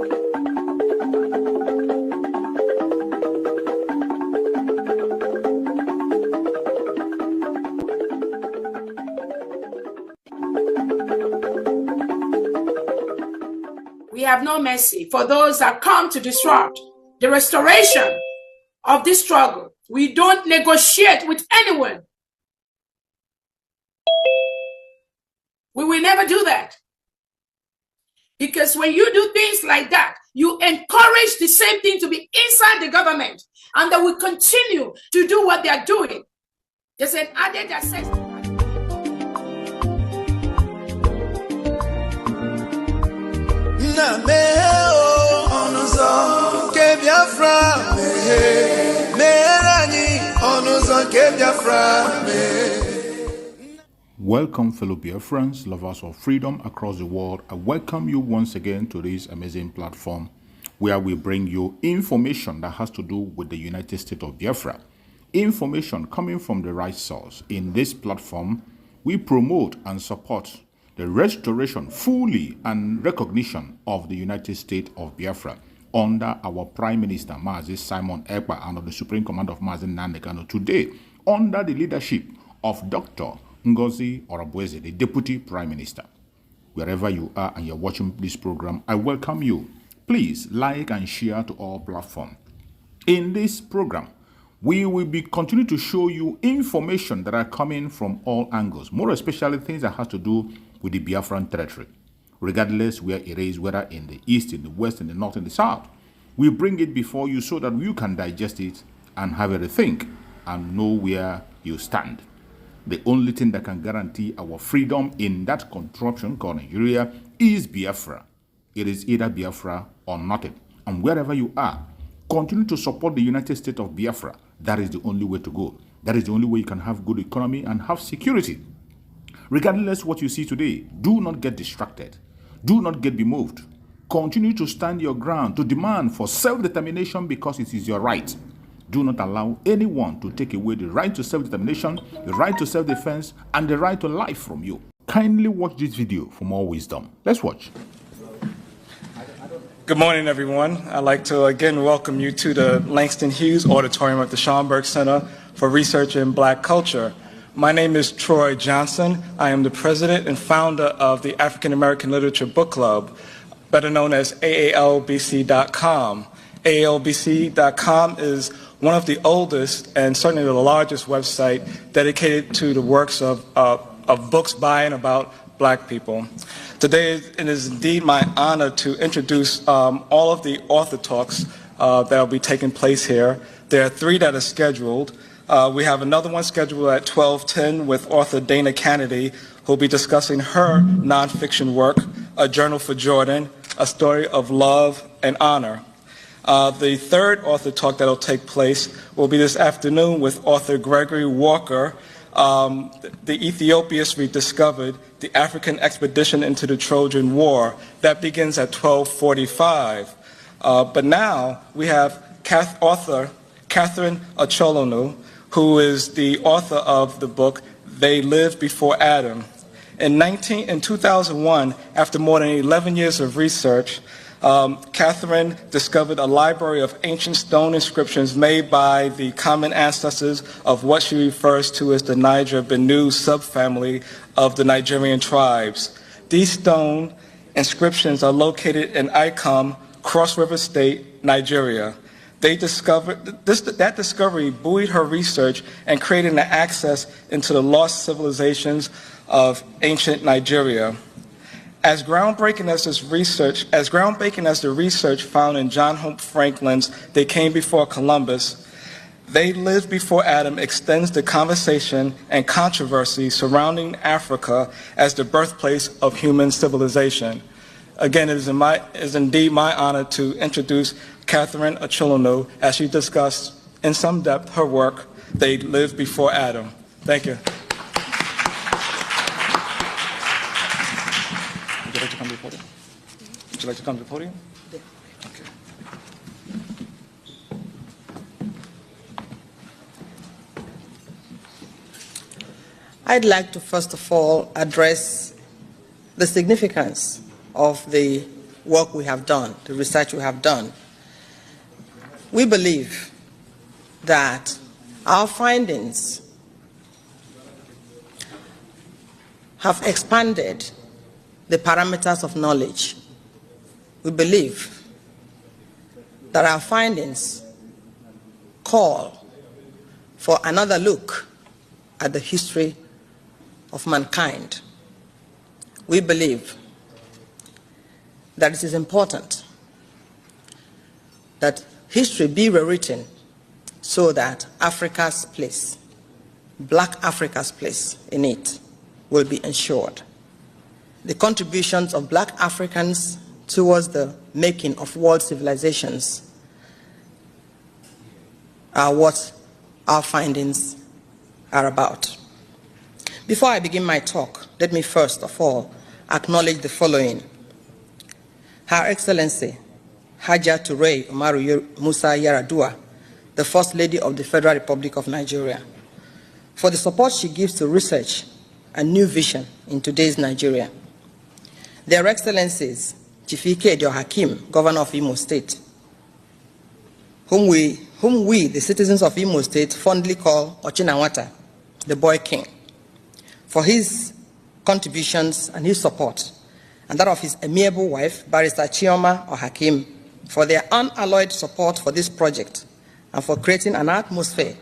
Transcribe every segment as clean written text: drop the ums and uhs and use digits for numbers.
We have no mercy for those that come to disrupt the restoration of this struggle. We don't negotiate with anyone. We will never do that. Because when you do things like that, you encourage the same thing to be inside the government, and they will continue to do what they are doing. There's an added access. Welcome, fellow Biafrans, lovers of freedom across the world. I welcome you once again to this amazing platform where we bring you information that has to do with the United States of Biafra. Information coming from the right source. In this platform, we promote and support the restoration fully and recognition of the United States of Biafra under our Prime Minister, Mazi Simon Ekpa, and of the Supreme Commander of Mazi Nnamdi Kanu. Today, under the leadership of Dr. Ngozi Orabweze, the Deputy Prime Minister. Wherever you are and you're watching this program, I welcome you. Please like and share to all platforms. In this program, we will be continue to show you information that are coming from all angles, more especially things that has to do with the Biafran territory, regardless where it is, whether in the east, in the west, in the north, in the south. We bring it before you so that you can digest it and have a rethink and know where you stand. The only thing that can guarantee our freedom in that contraption called Nigeria is Biafra. It is either Biafra or nothing. And wherever you are, continue to support the United States of Biafra. That is the only way to go. That is the only way you can have good economy and have security. Regardless what you see today, do not get distracted. Do not get bemoved. Continue to stand your ground, to demand for self-determination because it is your right. Do not allow anyone to take away the right to self-determination, the right to self-defense, and the right to life from you. Kindly watch this video for more wisdom. Let's watch. Good morning, everyone. I'd like to again welcome you to the Langston Hughes Auditorium at the Schomburg Center for Research in Black Culture. My name is Troy Johnson. I am the president and founder of the African American Literature Book Club, better known as AALBC.com. AALBC.com is one of the oldest and certainly the largest website dedicated to the works of books by and about Black people. Today, it is indeed my honor to introduce all of the author talks that will be taking place here. There are 3 that are scheduled. We have another one scheduled at 12:10 with author Dana Kennedy, who will be discussing her nonfiction work, A Journal for Jordan, A Story of Love and Honor. The third author talk that will take place will be this afternoon with author Gregory Walker, The Ethiopians Rediscovered, the African Expedition into the Trojan War. That begins at 12:45. But now we have author Catherine Acholonu, who is the author of the book, They Lived Before Adam. In 2001, after more than 11 years of research, Catherine discovered a library of ancient stone inscriptions made by the common ancestors of what she refers to as the Niger-Benue subfamily of the Nigerian tribes. These stone inscriptions are located in Ikom, Cross River State, Nigeria. They discovered that discovery buoyed her research and created an access into the lost civilizations of ancient Nigeria. As groundbreaking as the research found in John Hope Franklin's They Came Before Columbus, They Lived Before Adam extends the conversation and controversy surrounding Africa as the birthplace of human civilization. Again, it is indeed my honor to introduce Catherine Acholonu as she discussed in some depth her work, They Lived Before Adam. Thank you. Would you like to come to the podium? Would you like to come to the podium? Okay. I'd like to first of all address the significance of the work we have done, the research we have done, we believe that our findings have expanded the parameters of knowledge. We believe that our findings call for another look at the history of mankind. We believe that it is important that history be rewritten so that Africa's place, Black Africa's place in it, will be ensured. The contributions of Black Africans towards the making of world civilizations are what our findings are about. Before I begin my talk, let me first of all acknowledge the following. Her Excellency, Haja Toure Umaru Musa Yaradua, the First Lady of the Federal Republic of Nigeria, for the support she gives to research and new vision in today's Nigeria. Their Excellencies, Chief Ikedio Hakim, Governor of Imo State, whom we, the citizens of Imo State, fondly call Ochinawata, the Boy King, for his contributions and his support, and that of his amiable wife, Barrister Chioma Hakim, for their unalloyed support for this project and for creating an atmosphere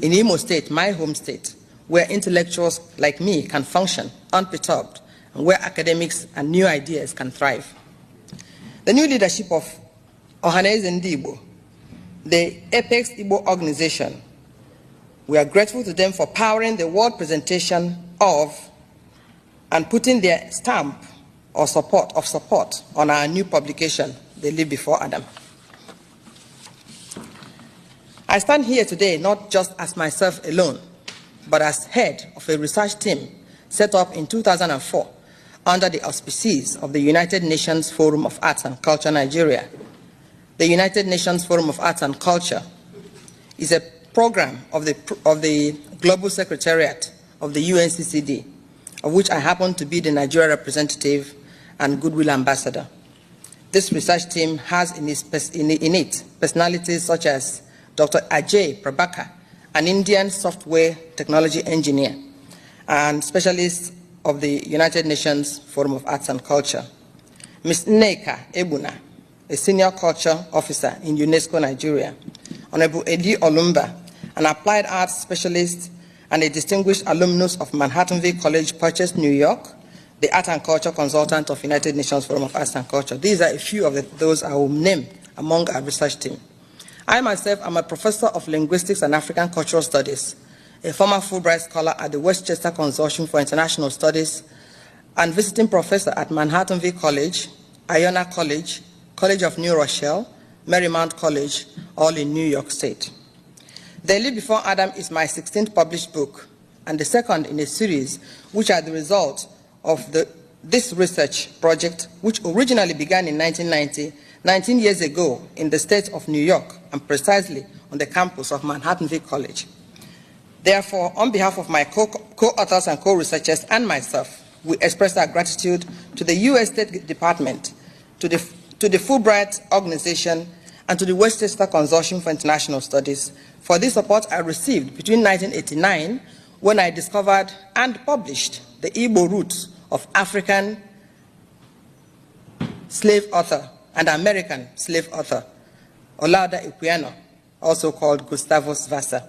in Imo State, my home state, where intellectuals like me can function unperturbed and where academics and new ideas can thrive. The new leadership of Ohaneze Ndi Igbo, the Apex Igbo organization, we are grateful to them for powering the world presentation of and putting their stamp of support on our new publication, They Live Before Adam. I stand here today not just as myself alone, but as head of a research team set up in 2004 under the auspices of the United Nations Forum of Arts and Culture Nigeria. The United Nations Forum of Arts and Culture is a program of the Global Secretariat of the UNCCD, of which I happen to be the Nigeria representative and Goodwill Ambassador. This research team has in it personalities such as Dr. Ajay Prabhakar, an Indian software technology engineer and specialist of the United Nations Forum of Arts and Culture. Ms. Nneka Ebuna, a senior culture officer in UNESCO Nigeria. Honorable Edi Olumba, an applied arts specialist and a distinguished alumnus of Manhattanville College, Purchase, New York, the art and culture consultant of United Nations Forum of Arts and Culture. These are a few of those I will name among our research team. I myself am a professor of linguistics and African cultural studies, a former Fulbright scholar at the Westchester Consortium for International Studies, and visiting professor at Manhattanville College, Iona College, College of New Rochelle, Marymount College, all in New York State. They Live Before Adam is my 16th published book, and the second in a series which are the result of this research project, which originally began in 1990, 19 years ago in the state of New York, and precisely on the campus of Manhattanville College. Therefore, on behalf of my co-authors and co-researchers and myself, we express our gratitude to the U.S. State Department, to the Fulbright Organization, and to the Westchester Consortium for International Studies for this support I received between 1989, when I discovered and published the Igbo roots of African slave author and American slave author, Olaudah Equiano, also called Gustavus Vassa.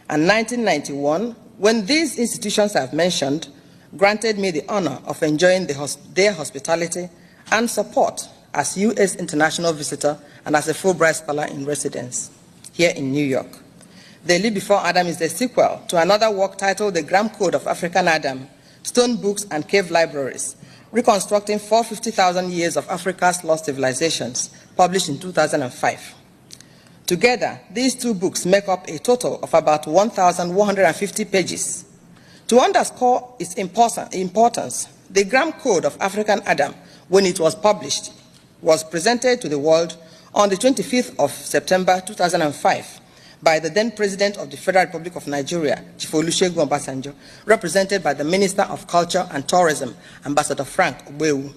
And 1991, when these institutions I've mentioned granted me the honor of enjoying their hospitality and support as U.S. international visitor and as a Fulbright scholar in residence here in New York. They Live Before Adam is the sequel to another work titled The Gram Code of African Adam, Stone Books and Cave Libraries, reconstructing 450,000 years of Africa's lost civilizations, published in 2005. Together, these two books make up a total of about 1,150 pages. To underscore its importance, the Gram Code of African Adam, when it was published, was presented to the world on the 25th of September 2005 by the then President of the Federal Republic of Nigeria, Chief Olusegun Obasanjo, represented by the Minister of Culture and Tourism, Ambassador Frank Ogbewu.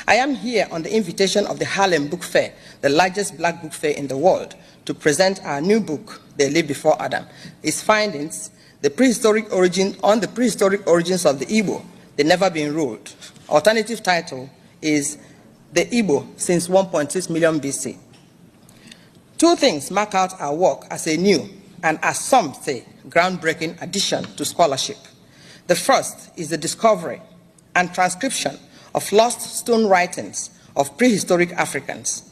I am here on the invitation of the Harlem Book Fair, the largest black book fair in the world, to present our new book, They Lived Before Adam. Its findings, the prehistoric origins of the Igbo, They Never Been Ruled. Alternative title is The Igbo Since 1.6 Million BC. Two things mark out our work as a new and, as some say, groundbreaking addition to scholarship. The first is the discovery and transcription of lost stone writings of prehistoric Africans.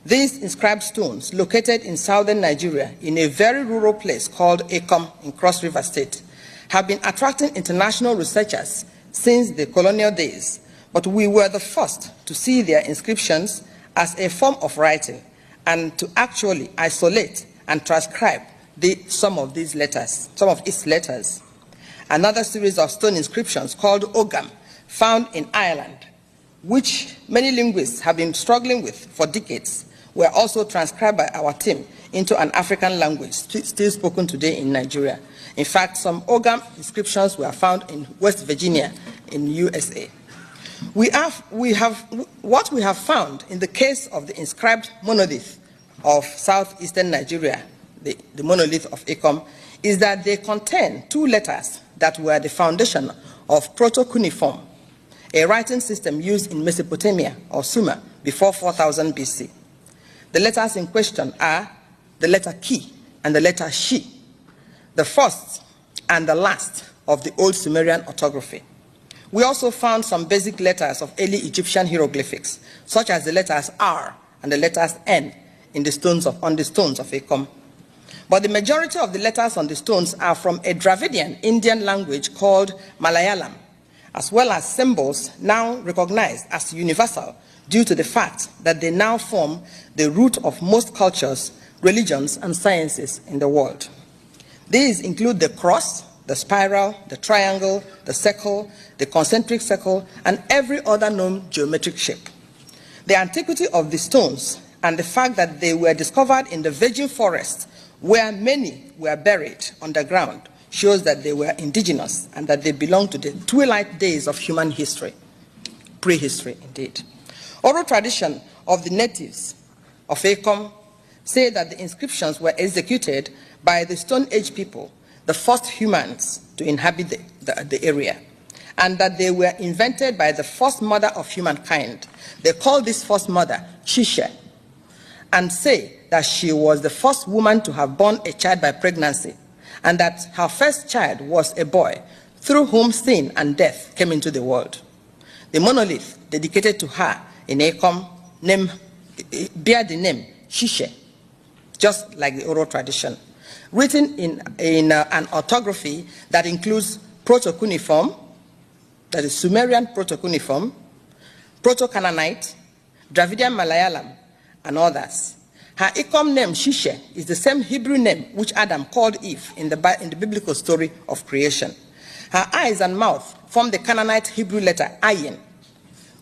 These inscribed stones, located in southern Nigeria in a very rural place called Ekom in Cross River State, have been attracting international researchers since the colonial days, but we were the first to see their inscriptions as a form of writing and to actually isolate and transcribe some of its letters. Another series of stone inscriptions called Ogam, found in Ireland, which many linguists have been struggling with for decades, were also transcribed by our team into an African language still spoken today in Nigeria. In fact, some Ogam inscriptions were found in West Virginia in USA. What we have found in the case of the inscribed monolith of southeastern Nigeria, the monolith of Ekom, is that they contain two letters that were the foundation of proto-cuneiform, a writing system used in Mesopotamia or Sumer before 4000 BC. The letters in question are the letter Ki and the letter Shi, the first and the last of the old Sumerian orthography. We also found some basic letters of early Egyptian hieroglyphics, such as the letters R and the letters N on the stones of Ekom. But the majority of the letters on the stones are from a Dravidian Indian language called Malayalam, as well as symbols now recognized as universal due to the fact that they now form the root of most cultures, religions, and sciences in the world. These include the cross, the spiral, the triangle, the circle, the concentric circle, and every other known geometric shape. The antiquity of the stones and the fact that they were discovered in the virgin forest, where many were buried underground, shows that they were indigenous and that they belong to the twilight days of human history, prehistory indeed. Oral tradition of the natives of Ekom say that the inscriptions were executed by the Stone Age people, the first humans to inhabit the area, and that they were invented by the first mother of humankind. They call this first mother Shishe, and say that she was the first woman to have borne a child by pregnancy, and that her first child was a boy, through whom sin and death came into the world. The monolith dedicated to her in Ekom bear the name Shishe, just like the oral tradition, written in an orthography that includes proto-cuneiform, that is Sumerian proto-cuneiform, proto-Canaanite, Dravidian Malayalam, and others. Her Ekom name, Shishe, is the same Hebrew name which Adam called Eve in the biblical story of creation. Her eyes and mouth form the Canaanite Hebrew letter Ayin,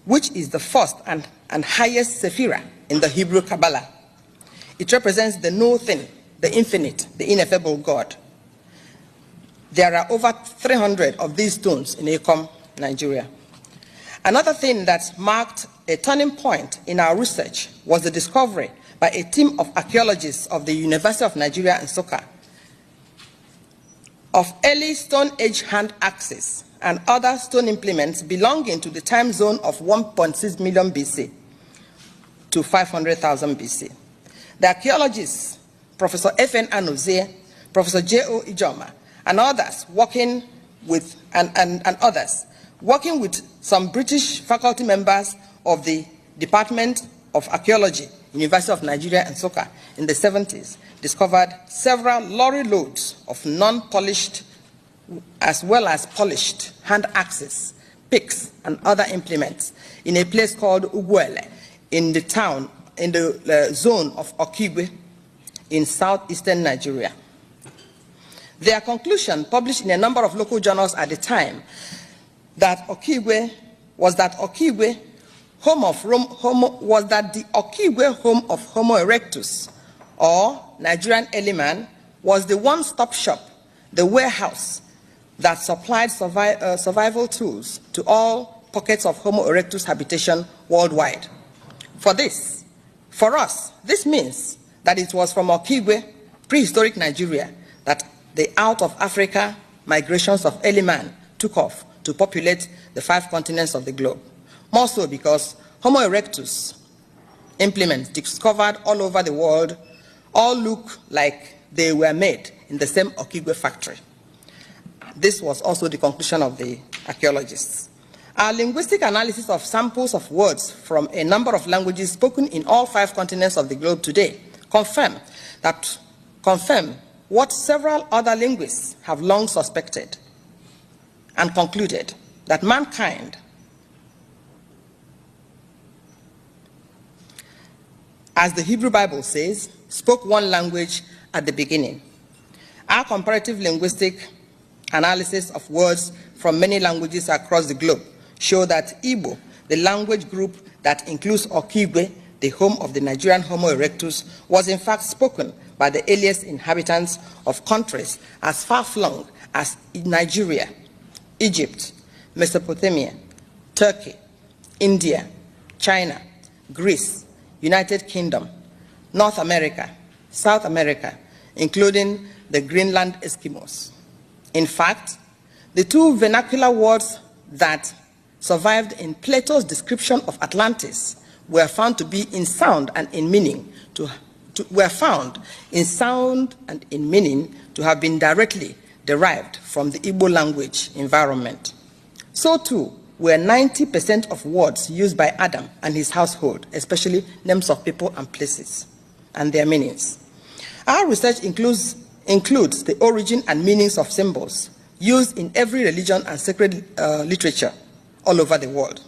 which is the first and highest sephira in the Hebrew Kabbalah. It represents the no thing, the infinite, the ineffable God. There are over 300 of these stones in Ekom, Nigeria. Another thing that marked a turning point in our research was the discovery by a team of archaeologists of the University of Nigeria in Nsukka of early Stone Age hand axes and other stone implements belonging to the time zone of 1.6 million BC to 500,000 BC. The archaeologists, Professor F.N. Anozie, Professor J.O. Ijoma, and others working with some British faculty members of the Department of Archaeology, University of Nigeria in Nsukka in the 70s, discovered several lorry loads of non-polished as well as polished hand axes, picks, and other implements in a place called Ugwele in the zone of Okigwe in southeastern Nigeria. Their conclusion, published in a number of local journals at the time, that the Okigwe home of Homo erectus, or Nigerian early man, was the one-stop shop, the warehouse that supplied survival tools to all pockets of Homo erectus habitation worldwide. For us, this means that it was from Okigwe, prehistoric Nigeria, that the out of Africa migrations of early man took off to populate the 5 continents of the globe. More so because Homo erectus implements discovered all over the world all look like they were made in the same Okigwe factory. This was also the conclusion of the archaeologists. Our linguistic analysis of samples of words from a number of languages spoken in all 5 continents of the globe today confirm what several other linguists have long suspected and concluded, that mankind, as the Hebrew Bible says, spoke one language at the beginning. Our comparative linguistic analysis of words from many languages across the globe show that Igbo, the language group that includes Okigwe, the home of the Nigerian Homo erectus, was in fact spoken by the earliest inhabitants of countries as far-flung as Nigeria, Egypt, Mesopotamia, Turkey, India, China, Greece, United Kingdom, North America, South America, including the Greenland Eskimos. In fact, the 2 vernacular words that survived in Plato's description of Atlantis were found to be in sound and in meaning to have been directly derived from the Igbo language environment. So too were 90% of words used by Adam and his household, especially names of people and places and their meanings. Our research includes the origin and meanings of symbols used in every religion and sacred literature all over the world.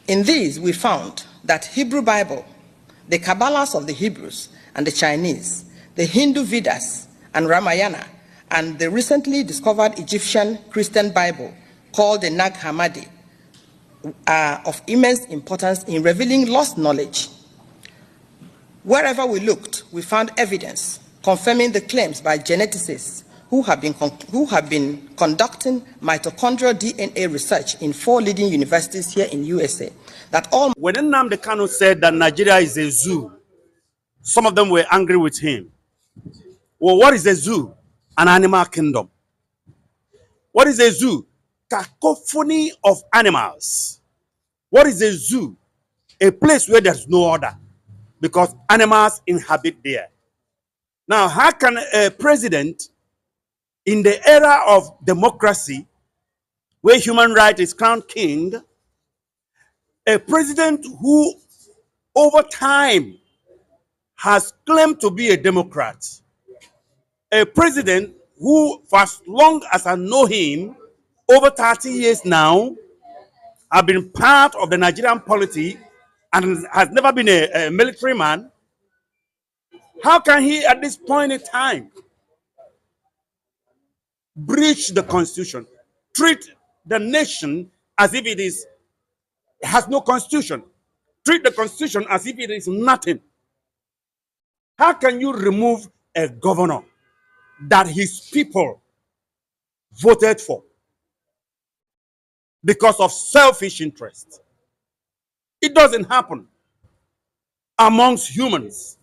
In these, we found that Hebrew Bible, the Kabbalahs of the Hebrews and the Chinese, the Hindu Vedas and Ramayana, and the recently discovered Egyptian Christian Bible called the Nag Hammadi are of immense importance in revealing lost knowledge. Wherever we looked, we found evidence confirming the claims by geneticists who have been conducting mitochondrial DNA research in 4 leading universities here in USA. That all when Nnamdi Kanu said that Nigeria is a zoo, some of them were angry with him. Well, what is a zoo? An animal kingdom. What is a zoo? Cacophony of animals. What is a zoo? A place where there's no order, because animals inhabit there. Now, how can a president in the era of democracy, where human right is crowned king, a president who over time has claimed to be a Democrat, a president who, for as long as I know him, over 30 years now, have been part of the Nigerian polity and has never been a military man, how can he at this point in time breach the constitution, treat the nation as if it has no constitution, treat the constitution as if it is nothing? How can you remove a governor that his people voted for because of selfish interest? It doesn't happen amongst humans.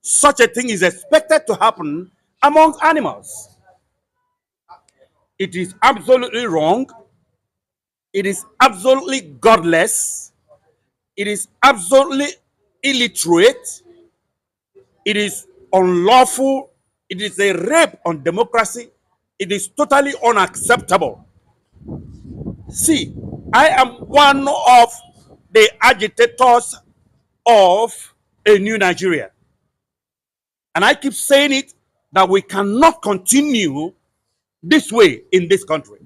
Such a thing is expected to happen amongst animals. It is absolutely wrong. It is absolutely godless. It is absolutely illiterate. It is unlawful. It is a rape on democracy. It is totally unacceptable. See, I am one of the agitators of a new Nigeria. And I keep saying it, that we cannot continue this way in this country.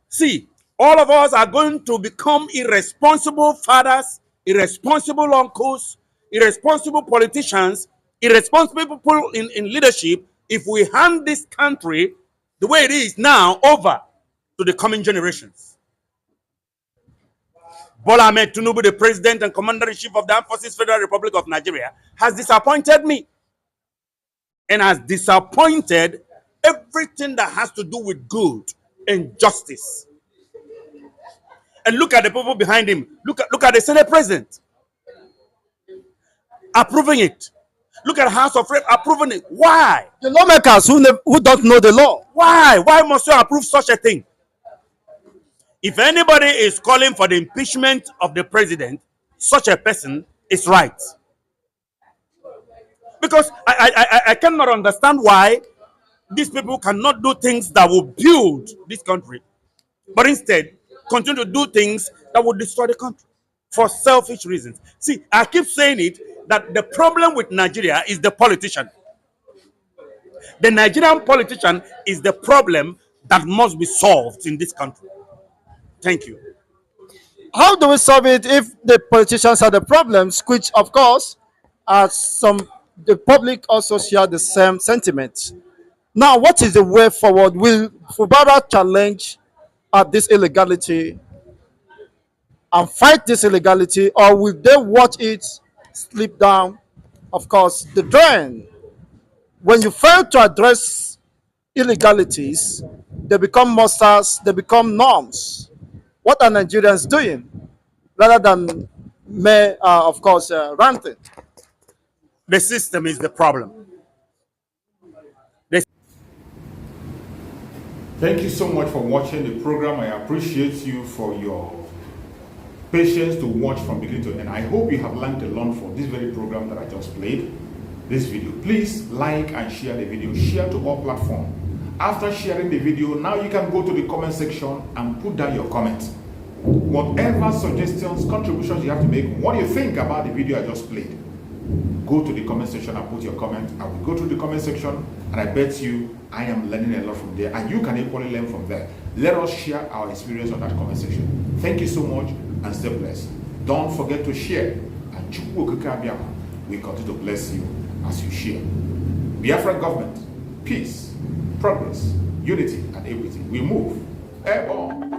See, all of us are going to become irresponsible fathers, irresponsible uncles, irresponsible politicians, irresponsible people in leadership if we hand this country the way it is now over to the coming generations. Bola Ahmed Tinubu, the president and commander-in-chief of the Armed Forces Federal Republic of Nigeria, has disappointed me and has disappointed everything that has to do with good and justice. And look at the people behind him. Look at the Senate president approving it. Look at House of Reps approving it. Why? The lawmakers who don't know the law. Why? Why must you approve such a thing? If anybody is calling for the impeachment of the president, such a person is right. Because I cannot understand why these people cannot do things that will build this country, but instead continue to do things that will destroy the country for selfish reasons. See, I keep saying it, that the problem with Nigeria is the politician. The Nigerian politician is the problem that must be solved in this country. Thank you. How do we solve it if the politicians are the problems, which of course the public also share the same sentiment? Now, what is the way forward? Will Fubara challenge this illegality and fight this illegality, or will they watch it slip down, of course, the drain? When you fail to address illegalities, they become monsters, they become norms. What are Nigerians doing rather than of course, ranting? The system is the problem. Thank you so much for watching the program. I appreciate you for your patience to watch from beginning to end. I hope you have learned a lot from this very program that I just played, this video. Please like and share the video. Share to all platforms. After sharing the video, now you can go to the comment section and put down your comments. Whatever suggestions, contributions you have to make, what you think about the video I just played, go to the comment section and put your comment. I will go through the comment section, and I bet you I am learning a lot from there, and you can equally learn from there. Let us share our experience on that comment section. Thank you so much, and stay blessed. Don't forget to share, and we continue to bless you as you share. Biafra government, peace, progress, unity, and equity. We move. Airborne.